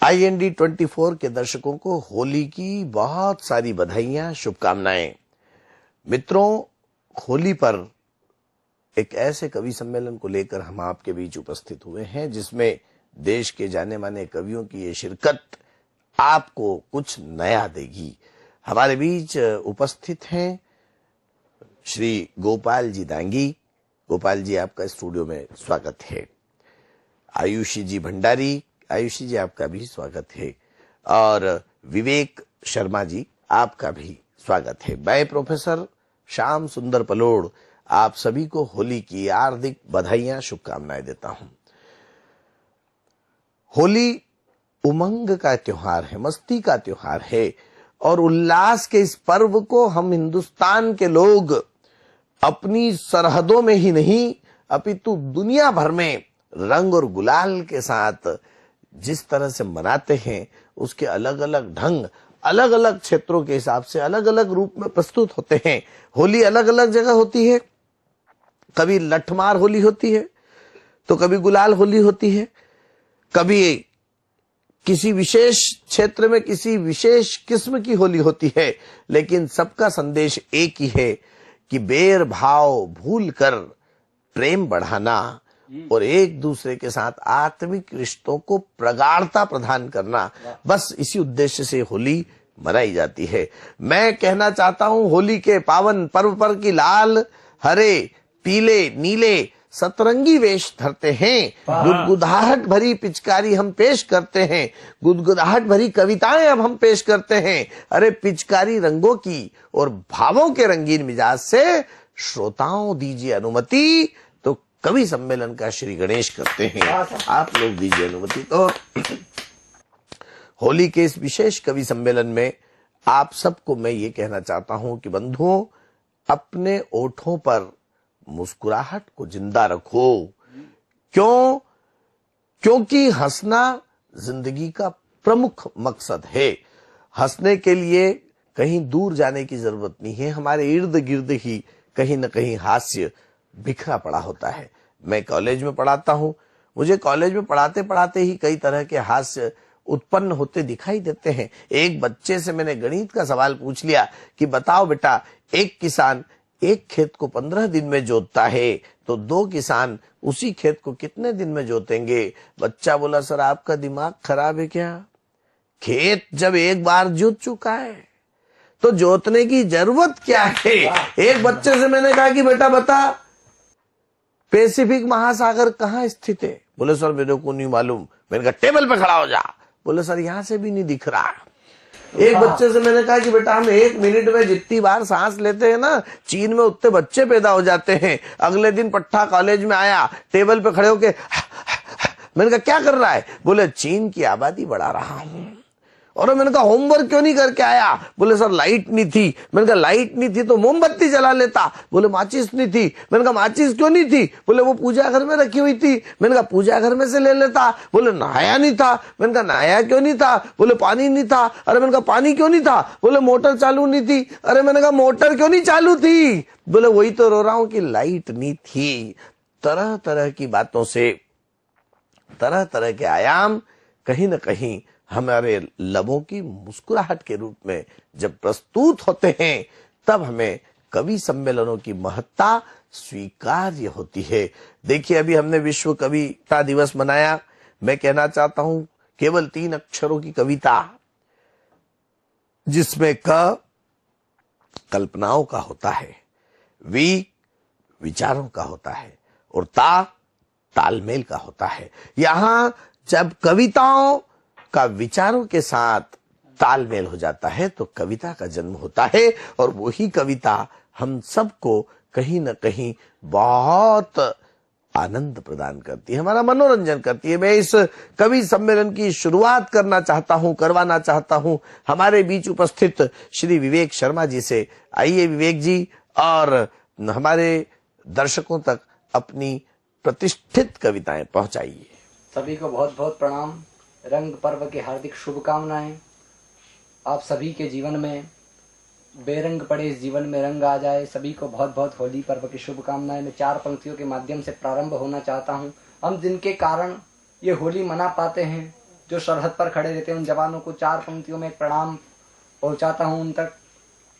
IND24 के दर्शकों को होली की बहुत सारी बधाइयां, शुभकामनाएं। मित्रों, होली पर एक ऐसे कवि सम्मेलन को लेकर हम आपके बीच उपस्थित हुए हैं जिसमें देश के जाने माने कवियों की ये शिरकत आपको कुछ नया देगी। हमारे बीच उपस्थित हैं श्री गोपाल जी दांगी। गोपाल जी, आपका स्टूडियो में स्वागत है। आयुषी जी भंडारी, आयुषी जी आपका भी स्वागत है। और विवेक शर्मा जी, आपका भी स्वागत है। मैं प्रोफेसर श्याम सुंदर पलोड़ आप सभी को होली की हार्दिक बधाइयां, शुभकामनाएं देता हूं। होली उमंग का त्योहार है, मस्ती का त्योहार है और उल्लास के इस पर्व को हम हिंदुस्तान के लोग अपनी सरहदों में ही नहीं अपितु दुनिया भर में रंग और गुलाल के साथ जिस तरह से मनाते हैं उसके अलग अलग ढंग अलग अलग क्षेत्रों के हिसाब से अलग अलग रूप में प्रस्तुत होते हैं। होली अलग अलग जगह होती है, कभी लठमार होली होती है तो कभी गुलाल होली होती है, कभी किसी विशेष क्षेत्र में किसी विशेष किस्म की होली होती है, लेकिन सबका संदेश एक ही है कि बैर भाव भूल कर प्रेम बढ़ाना और एक दूसरे के साथ आत्मिक रिश्तों को प्रगाढ़ता प्रदान करना, बस इसी उद्देश्य से होली मनाई जाती है। मैं कहना चाहता हूं, होली के पावन पर्व पर की लाल हरे पीले नीले सतरंगी वेश धरते हैं, गुदगुदाहट भरी पिचकारी हम पेश करते हैं, गुदगुदाहट भरी कविताएं अब हम पेश करते हैं। अरे पिचकारी रंगों की और भावों के रंगीन मिजाज से श्रोताओं दीजिए अनुमति, तो कवि सम्मेलन का श्री गणेश करते हैं। आप लोग दीजिए अनुमति। तो होली के इस विशेष कवि सम्मेलन में आप सबको मैं ये कहना चाहता हूं कि बंधुओं, अपने ओठों पर मुस्कुराहट को जिंदा रखो। क्यों? क्योंकि हंसना जिंदगी का प्रमुख मकसद है। हंसने के लिए कहीं दूर जाने की जरूरत नहीं है, हमारे इर्द गिर्द ही कहीं न कहीं हास्य बिखरा पड़ा होता है। मैं कॉलेज में पढ़ाता हूं, मुझे कॉलेज में पढ़ाते पढ़ाते ही कई तरह के हास्य उत्पन्न होते दिखाई देते हैं। एक बच्चे से मैंने गणित का सवाल पूछ लिया कि बताओ बेटा, एक किसान एक खेत को 15 दिन में जोतता है तो 2 किसान उसी खेत को कितने दिन में जोतेंगे? बच्चा बोला, सर आपका दिमाग खराब है क्या? खेत जब एक बार जोत चुका है तो जोतने की जरूरत क्या है? एक बच्चे से मैंने कहा कि बेटा बता, पैसिफिक महासागर कहाँ स्थित है? बोले सर मेरे को नहीं मालूम। मैंने कहा टेबल पे खड़ा हो जा। बोले सर यहां से भी नहीं दिख रहा। एक बच्चे से मैंने कहा कि बेटा हम 1 मिनट में जितनी बार सांस लेते हैं ना, चीन में उतने बच्चे पैदा हो जाते हैं। अगले दिन पट्टा कॉलेज में आया, टेबल पे खड़े होके मैंने कहा क्या कर रहा है? बोले चीन की आबादी बढ़ा रहा हूं। और मैंने कहा होमवर्क क्यों नहीं करके आया? बोले सर लाइट नहीं थी। मैंने कहा लाइट नहीं थी तो मोमबत्ती जला लेता। बोले माचिस नहीं थी। मैंने कहा माचिस क्यों नहीं थी? बोले वो पूजा घर में रखी हुई थी। मैंने कहा पूजा घर में से ले लेता। बोले नहाया नहीं था। मैंने कहा नहाया क्यों नहीं था? बोले पानी नहीं था। अरे मैंने कहा पानी क्यों नहीं था? बोले मोटर चालू नहीं थी। अरे मैंने कहा मोटर क्यों नहीं चालू थी? बोले वही तो रो रहा हूं कि लाइट नहीं थी। तरह तरह की बातों से तरह तरह के आयाम कहीं न कहीं हमारे लबों की मुस्कुराहट के रूप में जब प्रस्तुत होते हैं, तब हमें कवि सम्मेलनों की महत्ता स्वीकार्य होती है। देखिए, अभी हमने विश्व कविता दिवस मनाया। मैं कहना चाहता हूं, केवल 3 अक्षरों की कविता जिसमें क कल्पनाओं का होता है, वी विचारों का होता है और ता तालमेल का होता है। यहां जब कविताओं का विचारों के साथ तालमेल हो जाता है तो कविता का जन्म होता है और वही कविता हम सबको कहीं न कहीं बहुत आनंद प्रदान करती है, हमारा मनोरंजन करती है। मैं इस कवि सम्मेलन की शुरुआत करवाना चाहता हूं हमारे बीच उपस्थित श्री विवेक शर्मा जी से। आइए विवेक जी, और हमारे दर्शकों तक अपनी प्रतिष्ठित कविताएं पहुंचाइए। सभी को बहुत बहुत प्रणाम। रंग पर्व की हार्दिक शुभकामनाएं। आप सभी के जीवन में बेरंग पड़े इस जीवन में रंग आ जाए। सभी को बहुत बहुत होली पर्व की शुभकामनाएं। मैं 4 पंक्तियों के माध्यम से प्रारंभ होना चाहता हूं। हम जिनके कारण ये होली मना पाते हैं जो सरहद पर खड़े रहते हैं उन जवानों को 4 पंक्तियों में एक प्रणाम पहुंचाता हूं उन तक।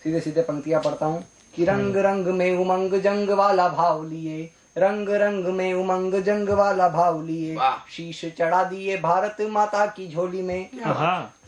सीधे सीधे पंक्तियां पढ़ता हूं कि रंग रंग में उमंग जंग वाला भाव लिए, रंग रंग में उमंग जंग वाला भाव लिए, शीश चढ़ा दिए भारत माता की झोली में,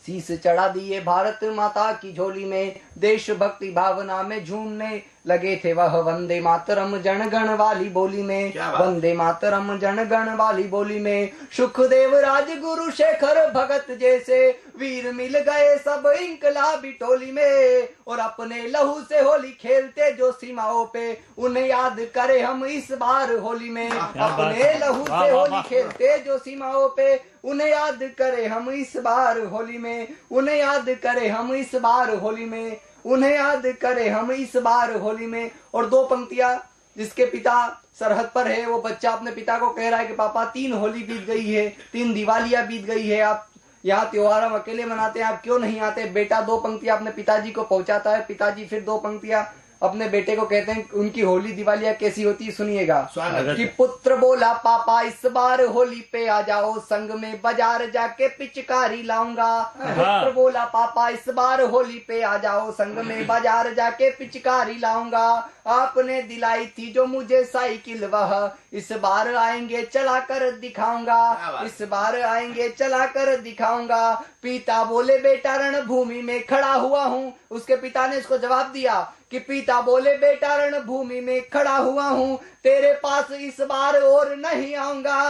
शीश चढ़ा दिए भारत माता की झोली में, देश भक्ति भावना में झूमने लगे थे वह वंदे मातरम जन गण वाली बोली में, वंदे मातरम जन गण वाली बोली में। सुखदेव राजगुरु शेखर भगत जैसे वीर मिल गए सब इंकलाबी टोली में, और अपने लहू से होली खेलते जो सीमाओं पे, उन्हें याद करे हम इस बार होली में। अपने लहू से होली खेलते जो सीमाओं पे, उन्हें याद करे हम इस बार होली में, उन्हें याद करे हम इस बार होली में, उन्हें याद करे हम इस बार होली में। और 2 पंक्तियां, जिसके पिता सरहद पर है वो बच्चा अपने पिता को कह रहा है कि पापा 3 होली बीत गई है, 3 दिवालियां बीत गई है, आप यहाँ त्योहार हम अकेले मनाते हैं, आप क्यों नहीं आते। बेटा 2 पंक्तियां अपने पिताजी को पहुंचाता है, पिताजी फिर 2 पंक्तियां अपने बेटे को कहते हैं उनकी होली दिवालियां कैसी होती है, सुनिएगा कि पुत्र बोला पापा इस बार होली पे आ जाओ, संग में बाजार जाके पिचकारी लाऊंगा। पुत्र बोला पापा इस बार होली पे आ जाओ, संग में बाजार जाके पिचकारी लाऊंगा। आपने दिलाई थी जो मुझे साइकिल वह, इस बार आएंगे चला कर दिखाऊंगा, इस बार आएंगे चला कर दिखाऊंगा। पिता बोले बेटा रणभूमि में खड़ा हुआ हूँ, उसके पिता ने इसको जवाब दिया कि पिता बोले बेटा रणभूमि में खड़ा हुआ हूँ, तेरे पास इस बार और नहीं आऊंगा।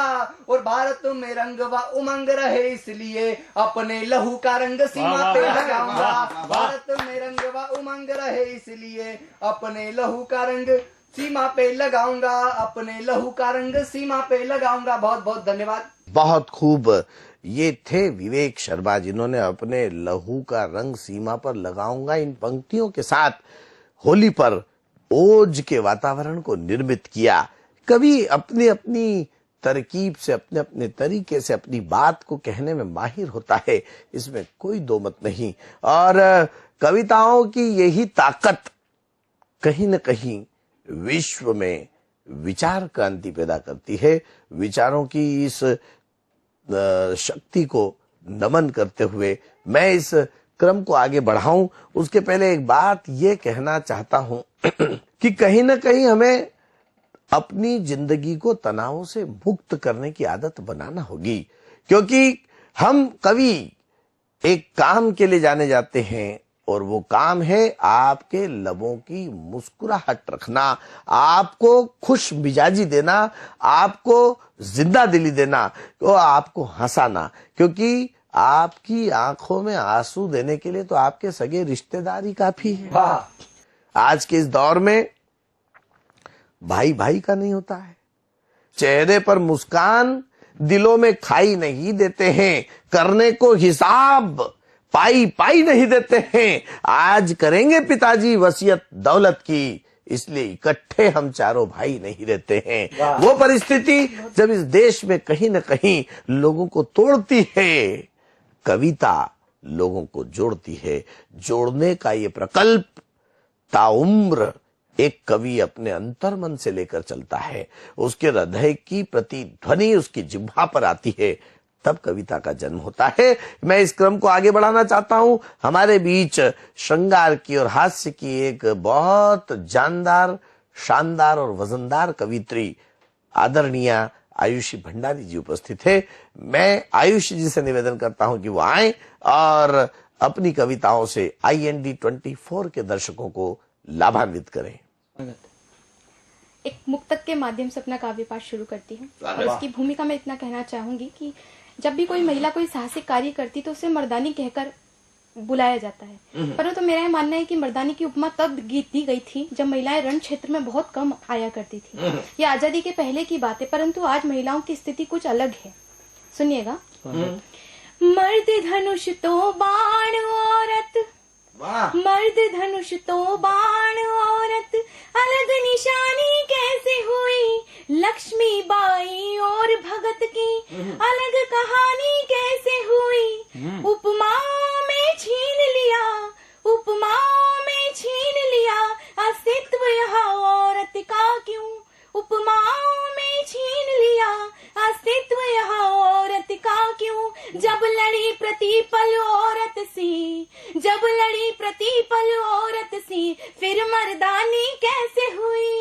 और भारत में रंग व उमंग रहे इसलिए अपने लहू का रंग सीमा पे लगाऊंगा। भारत में रंग व उमंग रहे इसलिए अपने लहू का रंग सीमा पे लगाऊंगा, अपने लहू का रंग सीमा पे लगाऊंगा। बहुत बहुत धन्यवाद। बहुत खूब। ये थे विवेक शर्मा जिन्होंने अपने लहू का रंग सीमा पर लगाऊंगा इन पंक्तियों के साथ होली पर ओज के वातावरण को निर्मित किया। कवि अपनी अपनी तरकीब से, अपने अपने तरीके से अपनी बात को कहने में माहिर होता है, इसमें कोई दो मत नहीं। और कविताओं की यही ताकत कहीं न कहीं विश्व में विचार क्रांति पैदा करती है। विचारों की इस शक्ति को नमन करते हुए मैं इस क्रम को आगे बढ़ाऊं, उसके पहले एक बात ये कहना चाहता हूं कि कहीं ना कहीं हमें अपनी जिंदगी को तनावों से मुक्त करने की आदत बनाना होगी, क्योंकि हम कभी एक काम के लिए जाने जाते हैं और वो काम है आपके लबों की मुस्कुराहट रखना, आपको खुश मिजाजी देना, आपको जिंदा दिली देना, तो आपको हंसाना, क्योंकि आपकी आंखों में आंसू देने के लिए तो आपके सगे रिश्तेदारी काफी है। आज के इस दौर में भाई भाई का नहीं होता है, चेहरे पर मुस्कान दिलों में खाई नहीं देते हैं, करने को हिसाब पाई पाई नहीं देते हैं। आज करेंगे पिताजी वसीयत दौलत की, इसलिए इकट्ठे हम चारों भाई नहीं रहते हैं। वो परिस्थिति जब इस देश में कहीं न कहीं लोगों को तोड़ती है, कविता लोगों को जोड़ती है। जोड़ने का ये प्रकल्प ताउम्र एक कवि अपने अंतर्मन से लेकर चलता है, उसके हृदय की प्रतिध्वनि उसकी जिह्वा पर आती है, तब कविता का जन्म होता है। मैं इस क्रम को आगे बढ़ाना चाहता हूं। हमारे बीच श्रृंगार की और हास्य की एक बहुत जानदार, शानदार और वजनदार कवित्री आदरणीय आयुषी भंडारी जी उपस्थित है। मैं आयुषी जी से निवेदन करता हूं कि वो आए और अपनी कविताओं से IND 24 के दर्शकों को लाभान्वित करें। एक मुक्तक के माध्यम से अपना काव्य पाठ शुरू करती हूँ। और इसकी भूमिका में इतना कहना चाहूंगी कि जब भी कोई महिला कोई साहसिक कार्य करती तो उसे मर्दानी कहकर बुलाया जाता है, परंतु मेरा यह मानना है कि मर्दानी की उपमा तब दी गई थी जब महिलाएं रण क्षेत्र में बहुत कम आया करती थी। ये आजादी के पहले की बात है, परंतु आज महिलाओं की स्थिति कुछ अलग है। सुनिएगा। मर्द धनुष तो बाण औरत, मर्द धनुष तो बाण औरत, अलग निशानी कैसे हुई लक्ष्मी बाई और भगत की, अलग कहानी कैसे हुई उपमाओं में छीन लिया, उपमाओं में छीन लिया अस्तित्व यहाँ औरत का क्यों, उपमाओं में छीन लिया अस्तित्व यहाँ औरत का क्यों। जब मर्दानी कैसे हुई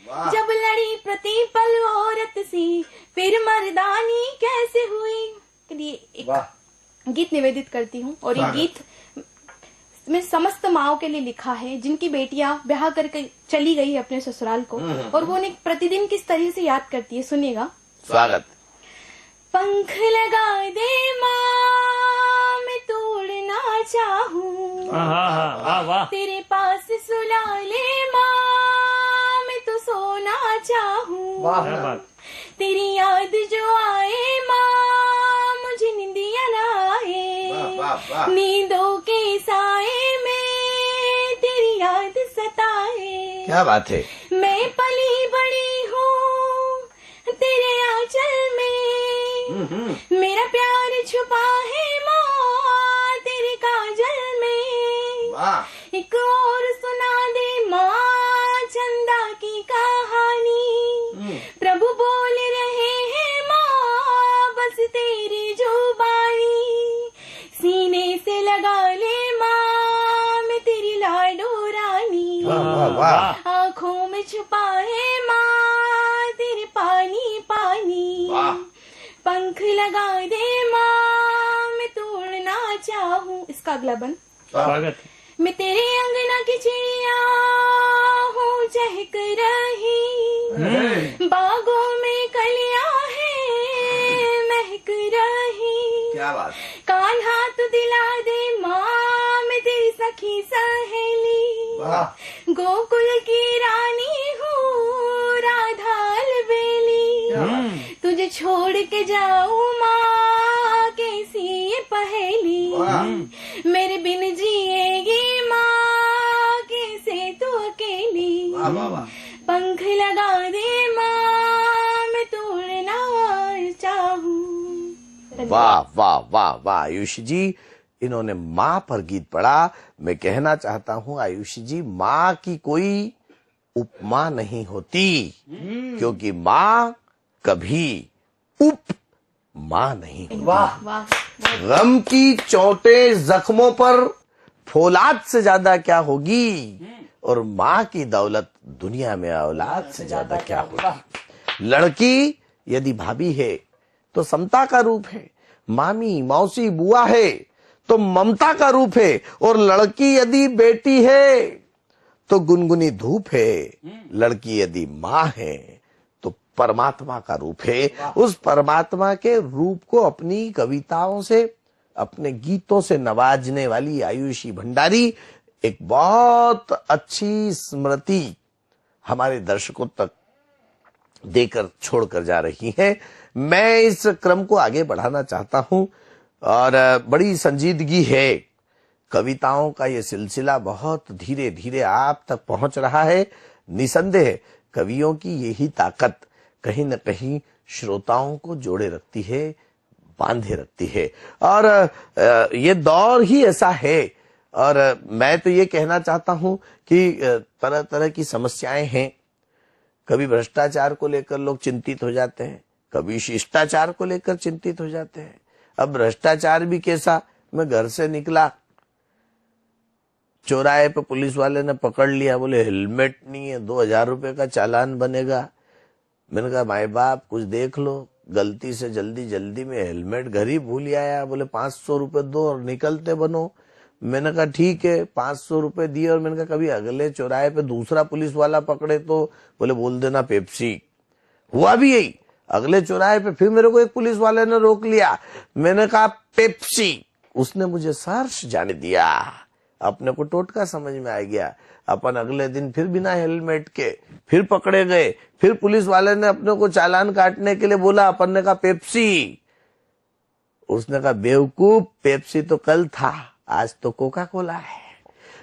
जब लड़ी प्रतिपल औरत सी, फिर मर्दानी कैसे हुई के लिए एक गीत निवेदित करती हूँ। और ये गीत मैं समस्त माओं के लिए लिखा है जिनकी बेटियां ब्याह करके चली गई है अपने ससुराल को, और वो उन्हें प्रतिदिन किस तरह से याद करती है। सुनिएगा। स्वागत। पंख लगा दे माँ मैं तोड़ना चाहूँ, तेरे पास सुला ले माँ मैं तो सोना चाहूँ, तेरी याद जो आए माँ मुझे निंदिया ना आए, नींदों के साए में तेरी याद सताए। क्या बात है। मैं पली बड़ी हूँ तेरे आंचल में, मेरा प्यार छुपा है माँ तेरे काजल में। एक और सुना दे माँ चंदा की कहानी, प्रभु बोल रहे हैं माँ बस तेरी जुबानी, सीने से लगा ले माँ मैं तेरी लाडो रानी, आँखों में छुपा है माँ तेरे पानी पानी, पंख लगा दे माँ मैं तोड़ना चाहूँ। इसका अगला बन। स्वागत। मैं तेरे अंगना की चिड़िया हूँ चहक रही, बागों में कलियां हैं महक रही। क्या बात। कान्हा तू दिला दे माँ मैं तेरी सखी सहेली, गोकुल की रानी हूँ राधा अलबेली, तुझे छोड़ के जाऊँ माँ कैसी ये पहेली, मेरे बिन जिएगी माँ कैसे तू अकेली, पंख लगा दे माँ मैं तोड़ना चाहूँ। वाह वाह वाह वाह आयुष जी, इन्होंने माँ पर गीत पढ़ा। मैं कहना चाहता हूँ आयुष जी, माँ की कोई उपमा नहीं होती, क्योंकि माँ कभी उप माँ नहीं होती। वाह गम की चोटें जख्मों पर फौलाद से ज्यादा क्या होगी, और माँ की दौलत दुनिया में औलाद से ज्यादा क्या होगी। लड़की यदि भाभी है तो समता का रूप है, मामी मौसी बुआ है तो ममता का रूप है, और लड़की यदि बेटी है तो गुनगुनी धूप है, लड़की यदि माँ है तो परमात्मा का रूप है। उस परमात्मा के रूप को अपनी कविताओं से अपने गीतों से नवाजने वाली आयुषी भंडारी एक बहुत अच्छी स्मृति हमारे दर्शकों तक देकर छोड़कर जा रही है। मैं इस क्रम को आगे बढ़ाना चाहता हूं, और बड़ी संजीदगी है। कविताओं का ये सिलसिला बहुत धीरे धीरे आप तक पहुंच रहा है। निसंदेह कवियों की यही ताकत कहीं न कहीं श्रोताओं को जोड़े रखती है, बांधे रखती है, और ये दौर ही ऐसा है। और मैं तो ये कहना चाहता हूं कि तरह तरह की समस्याएं हैं। कभी भ्रष्टाचार को लेकर लोग चिंतित हो जाते हैं, कभी शिष्टाचार को लेकर चिंतित हो जाते हैं। अब भ्रष्टाचार भी कैसा, मैं घर से निकला, चौराहे पे पुलिस वाले ने पकड़ लिया, बोले हेलमेट नहीं है, 2000 रुपए का चालान बनेगा। मैंने कहा माए बाप कुछ देख लो, गलती से जल्दी जल्दी में हेलमेट घर ही भूल आया। बोले 500 रुपए दो और निकलते बनो। मैंने कहा ठीक है, 500 रुपए दिए, और मैंने कहा कभी अगले चौराहे पे दूसरा पुलिस वाला पकड़े तो बोले बोल देना पेप्सी। हुआ भी यही, अगले चौराहे पे फिर मेरे को एक पुलिस वाले ने रोक लिया, मैंने कहा पेप्सी, उसने मुझे सर्च जाने दिया। अपने को टोटका समझ में आ गया। अपन अगले दिन फिर बिना हेलमेट के फिर पकड़े गए, फिर पुलिस वाले ने अपने को चालान काटने के लिए बोला, अपन ने कहा पेप्सी। उसने कहा बेवकूफ, पेप्सी तो कल था, आज तो कोका कोला है।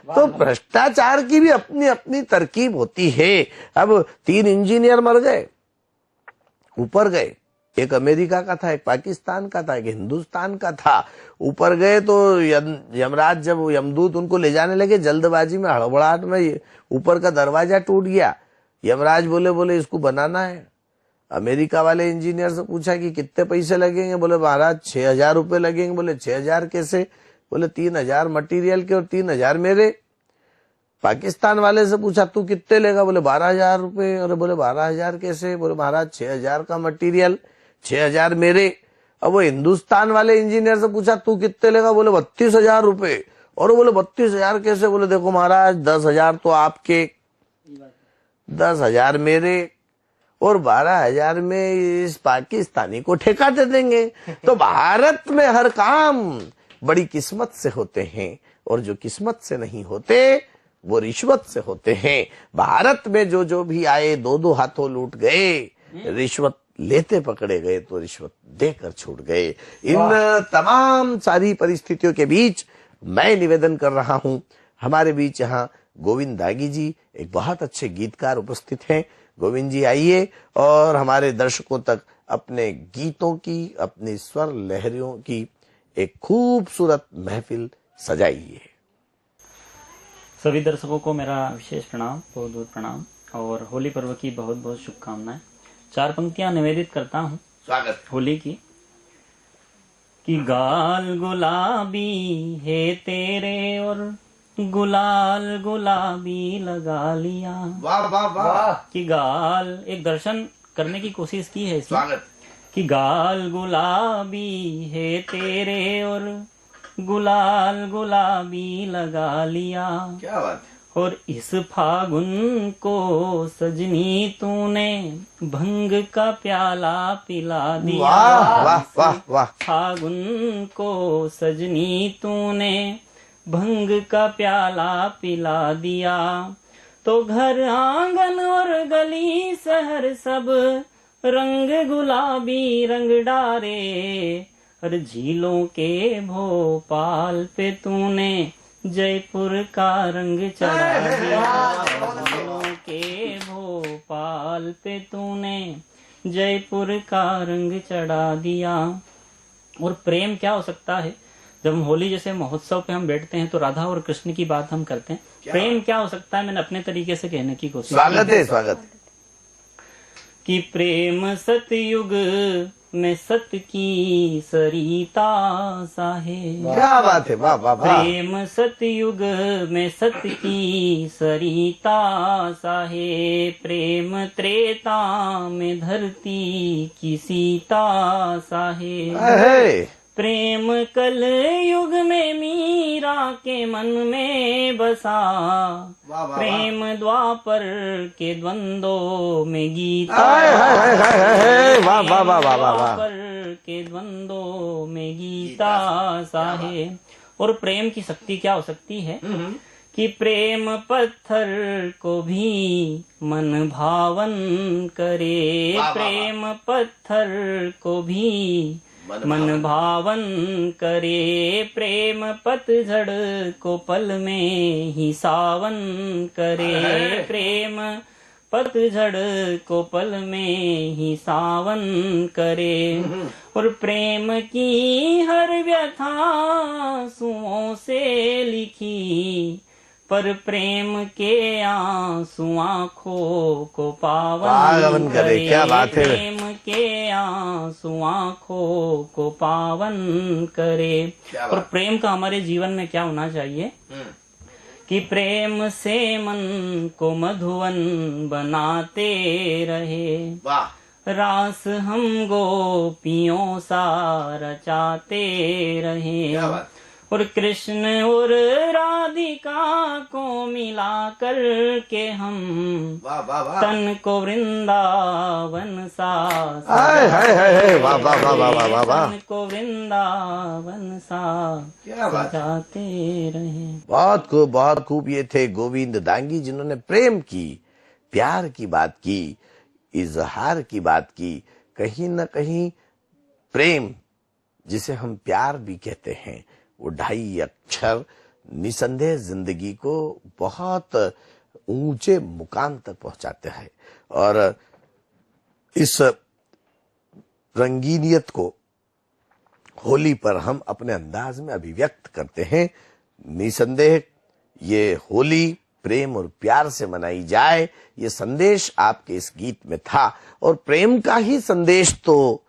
तो भ्रष्टाचार की भी अपनी अपनी तरकीब होती है। अब 3 इंजीनियर मर गए, ऊपर गए, एक अमेरिका का था, एक पाकिस्तान का था, एक हिंदुस्तान का था। ऊपर गए तो यमराज जब यमदूत उनको ले जाने लगे, जल्दबाजी में हड़बड़ाहट में ऊपर का दरवाजा टूट गया। यमराज बोले इसको बनाना है। अमेरिका वाले इंजीनियर से पूछा कि कितने पैसे लगेंगे, बोले महाराज 6000 रुपए लगेंगे। बोले 6000 कैसे? बोले 3000 मटेरियल के और 3000 मेरे। पाकिस्तान वाले से पूछा तू कितने लेगा, बोले 12,000 रुपए। अरे बोले 12,000 कैसे, बोले महाराज 6,000 का मटेरियल, 6,000 मेरे। अब वो हिंदुस्तान वाले इंजीनियर से पूछा तू कितने लेगा, बोले 32,000 रुपए। और बोले 32,000 कैसे, बोले देखो महाराज 10,000 तो आपके, 10,000 मेरे, और 12,000 में इस पाकिस्तानी को ठेका दे देंगे। तो भारत में हर काम बड़ी किस्मत से होते हैं, और जो किस्मत से नहीं होते वो रिश्वत से होते हैं। भारत में जो भी आए 2-2 हाथों लूट गए, रिश्वत लेते पकड़े गए तो रिश्वत देकर छूट गए। इन तमाम सारी परिस्थितियों के बीच मैं निवेदन कर रहा हूं, हमारे बीच यहाँ गोविंद दागी जी एक बहुत अच्छे गीतकार उपस्थित हैं। गोविंद जी आइए और हमारे दर्शकों तक अपने गीतों की, अपनी स्वर लहरियों की एक खूबसूरत महफिल सजाइए। सभी दर्शकों को मेरा विशेष प्रणाम, बहुत बहुत प्रणाम, और होली पर्व की बहुत बहुत शुभकामनाएं। 4 पंक्तियां निवेदित करता हूं स्वागत होली की। कि गाल गुलाबी है तेरे और गुलाल गुलाबी लगा लिया। वाह वाह वाह। कि गाल, एक दर्शन करने की कोशिश की है इसमें। स्वागत। कि गाल गुलाबी है तेरे और गुलाल गुलाबी लगा लिया। क्या बात। और इस फागुन को सजनी तूने भंग का प्याला पिला दिया। वाह वाह वाह वाह। फागुन को सजनी तूने भंग का प्याला पिला दिया। तो घर आंगन और गली शहर सब रंग गुलाबी रंग डारे। और झीलों के भोपाल पे तूने जयपुर का रंग चढ़ा दिया। झीलों के भोपाल पे तूने जयपुर का रंग चढ़ा दिया। और प्रेम क्या हो सकता है? जब हम होली जैसे महोत्सव पे हम बैठते हैं तो राधा और कृष्ण की बात हम करते हैं। प्रेम क्या हो सकता है, मैंने अपने तरीके से कहने की कोशिश। स्वागत है, स्वागत। कि प्रेम सतयुग में सत की सरिता सा है। क्या बात है, वाह वाह वाह। प्रेम सतयुग में सत की सरिता सा है। प्रेम त्रेता में धरती की सीता सा है। प्रेम कल युग में मीरा के मन में बसा। प्रेम द्वापर के द्वंद्वों में गीता। द्वापर के द्वंद्वों में गीता सा है। और प्रेम की शक्ति क्या हो सकती है? कि प्रेम पत्थर को भी मन भावन करे। प्रेम पत्थर को भी मन भावन करे। प्रेम पतझड़ को पल में ही सावन करे। प्रेम पतझड़ को पल में ही सावन करे। और प्रेम की हर व्यथा आंसुओं से लिखी। पर प्रेम के आंसू आँखों को पावन करे। क्या बात है। प्रेम के आंसू आँखों को पावन करे। और प्रेम का हमारे जीवन में क्या होना चाहिए? कि प्रेम से मन को मधुवन बनाते रहे। रास हम गोपियों सा रचाते रहे। और कृष्ण और राधिका को मिला कर के हम तन को वृंदावन सा तन को वृंदावन सा सजाते रहे। बहुत खूब, बहुत खूब। ये थे गोविंद दांगी जिन्होंने प्रेम की, प्यार की बात की, इजहार की बात की। कहीं न कहीं प्रेम, जिसे हम प्यार भी कहते हैं, वो 2.5 अक्षर निसंदेह जिंदगी को बहुत ऊंचे मुकाम तक पहुंचाते हैं। और इस रंगीनियत को होली पर हम अपने अंदाज में अभिव्यक्त करते हैं। निसंदेह ये होली प्रेम और प्यार से मनाई जाए, ये संदेश आपके इस गीत में था। और प्रेम का ही संदेश तो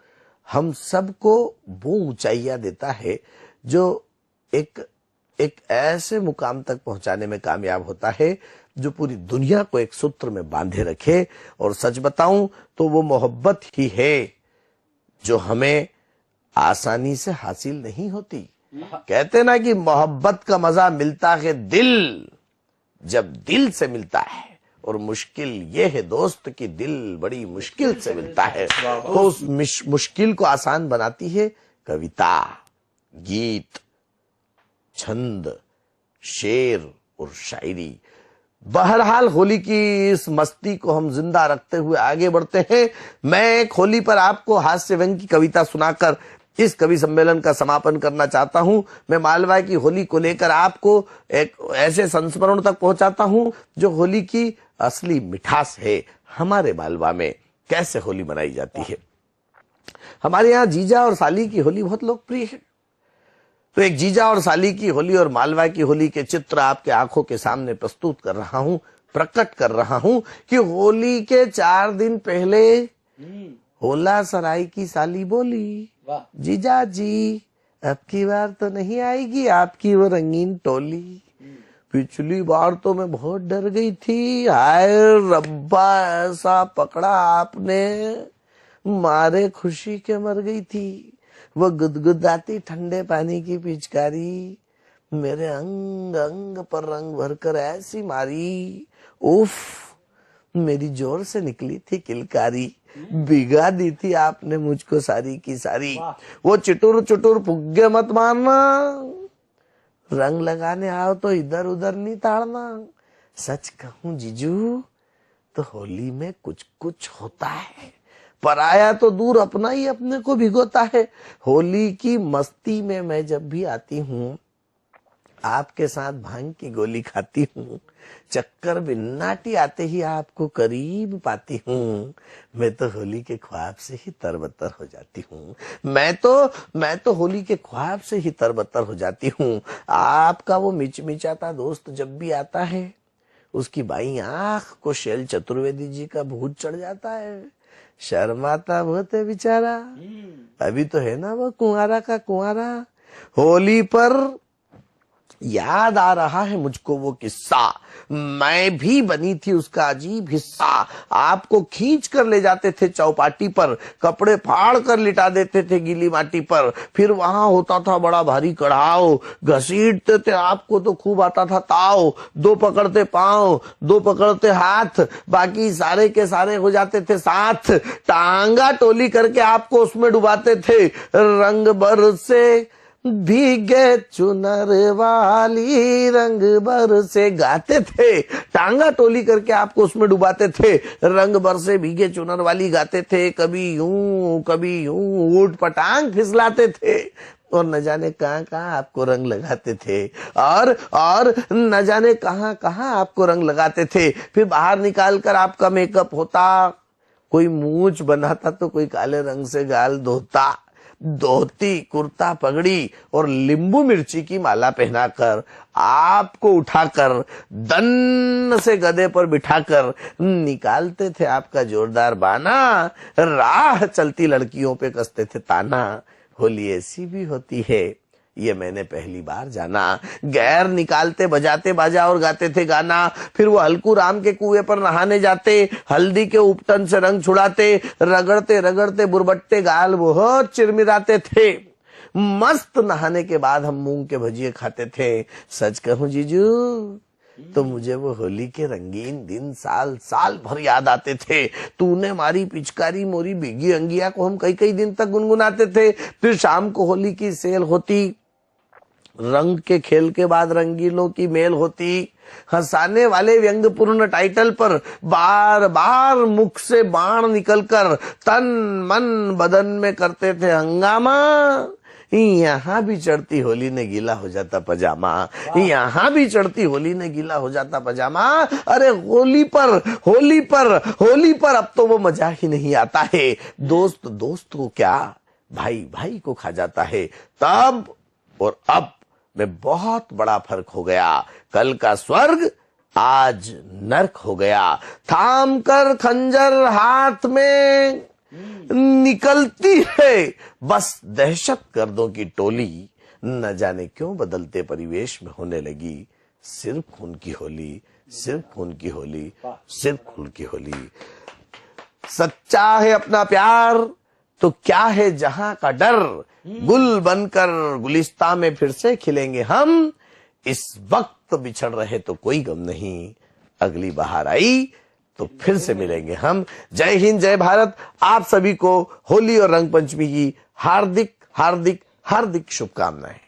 हम सबको वो ऊंचाइयां देता है जो एक एक ऐसे मुकाम तक पहुंचाने में कामयाब होता है जो पूरी दुनिया को एक सूत्र में बांधे रखे। और सच बताऊं तो वो मोहब्बत ही है जो हमें आसानी से हासिल नहीं होती। कहते ना कि मोहब्बत का मजा मिलता है जब दिल से मिलता है, और मुश्किल ये है दोस्त कि दिल बड़ी मुश्किल से मिलता है। तो उस मुश्किल को आसान बनाती है कविता, गीत, छंद, शेर और शायरी। बहरहाल होली की इस मस्ती को हम जिंदा रखते हुए आगे बढ़ते हैं। मैं एक होली पर आपको हास्य व्यंग की कविता सुनाकर इस कवि सम्मेलन का समापन करना चाहता हूं। मैं मालवा की होली को लेकर आपको एक ऐसे संस्मरण तक पहुंचाता हूं जो होली की असली मिठास है। हमारे मालवा में कैसे होली मनाई जाती है। हमारे यहाँ जीजा और साली की होली बहुत लोकप्रिय है। तो एक जीजा और साली की होली और मालवा की होली के चित्र आपके आंखों के सामने प्रस्तुत कर रहा हूं, प्रकट कर रहा हूं कि होली के 4 दिन पहले होला सराय की साली बोली, जीजा जी अब की बार तो नहीं आएगी आपकी वो रंगीन टोली। पिछली बार तो मैं बहुत डर गई थी, हाय रब्बा ऐसा पकड़ा आपने, मारे खुशी के मर गई थी। वो गुदगुदाती ठंडे पानी की पिचकारी मेरे अंग अंग पर रंग भरकर ऐसी मारी, उफ मेरी जोर से निकली थी किलकारी, भिगा दी थी आपने मुझको सारी की सारी। वो चुटुर चुटुर फुग्गे मत मारना, रंग लगाने आओ तो इधर उधर नहीं ताड़ना। सच कहूं जीजू तो होली में कुछ कुछ होता है, पराया तो दूर अपना ही अपने को भिगोता है। होली की मस्ती में मैं जब भी आती हूँ आपके साथ भांग की गोली खाती हूँ, चक्कर बिन्नाटी आते ही आपको करीब पाती हूँ। मैं तो होली के ख्वाब से ही तरबतर हो जाती हूँ। मैं तो होली के ख्वाब से ही तरबतर हो जाती हूँ। आपका वो मिचमिचाता दोस्त जब भी आता है उसकी बाई आंख को शैल चतुर्वेदी जी का भूत चढ़ जाता है। शर्माता बहुत है बेचारा, अभी तो है ना वो कुंवारा का कुंवारा। होली पर याद आ रहा है मुझको वो किस्सा, मैं भी बनी थी उसका अजीब हिस्सा। आपको खींच कर ले जाते थे चौपाटी पर, कपड़े फाड़ कर लिटा देते थे गीली माटी पर, फिर वहां होता था बड़ा भारी कढ़ाव, घसीटते थे आपको तो खूब आता था ताव। 2 पकड़ते पांव 2 पकड़ते हाथ, बाकी सारे के सारे हो जाते थे साथ। टांगा टोली करके आपको उसमें डुबाते थे, रंग भर से भीगे चुनर वाली रंग भर से गाते थे। टांगा टोली करके आपको उसमें डुबाते थे, रंग भर से भीगे चुनर वाली गाते थे। कभी यूं ऊट पटांग फिसलाते थे, और न जाने कहां कहां आपको रंग लगाते थे, और न जाने कहां कहां आपको रंग लगाते थे। फिर बाहर निकाल कर आपका मेकअप होता, कोई मूंछ बनाता तो कोई काले रंग से गाल धोता। धोती कुर्ता पगड़ी और नींबू मिर्ची की माला पहनाकर आपको उठाकर दन्न से गधे पर बिठाकर निकालते थे आपका जोरदार बाना। राह चलती लड़कियों पे कसते थे ताना। होली ऐसी भी होती है ये मैंने पहली बार जाना। गैर निकालते बजाते बाजा और गाते थे गाना। फिर वो हल्कू राम के कुएं पर नहाने जाते, हल्दी के उपटन से रंग छुड़ाते, रगड़ते रगड़ते बुरबट्टे गाल बहुत चिरमिराते थे। मस्त नहाने के बाद हम मूंग के भजिए खाते थे। सच कहूं जीजू तो मुझे वो होली के रंगीन दिन साल साल भर याद आते थे। तूने मारी पिचकारी मोरी भीगी अंगिया को हम कई कई दिन तक गुनगुनाते थे। फिर शाम को होली की सेल होती, रंग के खेल के बाद रंगीलों की मेल होती। हंसाने वाले व्यंग्यपूर्ण टाइटल पर बार बार मुख से बाण निकलकर तन मन बदन में करते थे हंगामा। यहाँ भी चढ़ती होली ने गीला हो जाता पजामा, यहाँ भी चढ़ती होली ने गीला हो जाता पजामा। अरे होली पर अब तो वो मजा ही नहीं आता है। दोस्त दोस्त को क्या, भाई भाई को खा जाता है। तब और अब में बहुत बड़ा फर्क हो गया। कल का स्वर्ग आज नर्क हो गया। थाम कर खंजर हाथ में निकलती है बस दहशत गर्दों की टोली। न जाने क्यों बदलते परिवेश में होने लगी सिर्फ खून की होली, सिर्फ खून की होली, सिर्फ खून की होली। सच्चा है अपना प्यार तो क्या है जहां का डर, गुल बनकर गुलिस्ता में फिर से खिलेंगे हम। इस वक्त बिछड़ रहे तो कोई गम नहीं, अगली बहार आई तो फिर से मिलेंगे हम। जय हिंद, जय भारत। आप सभी को होली और रंग पंचमी की हार्दिक हार्दिक हार्दिक शुभकामनाएं।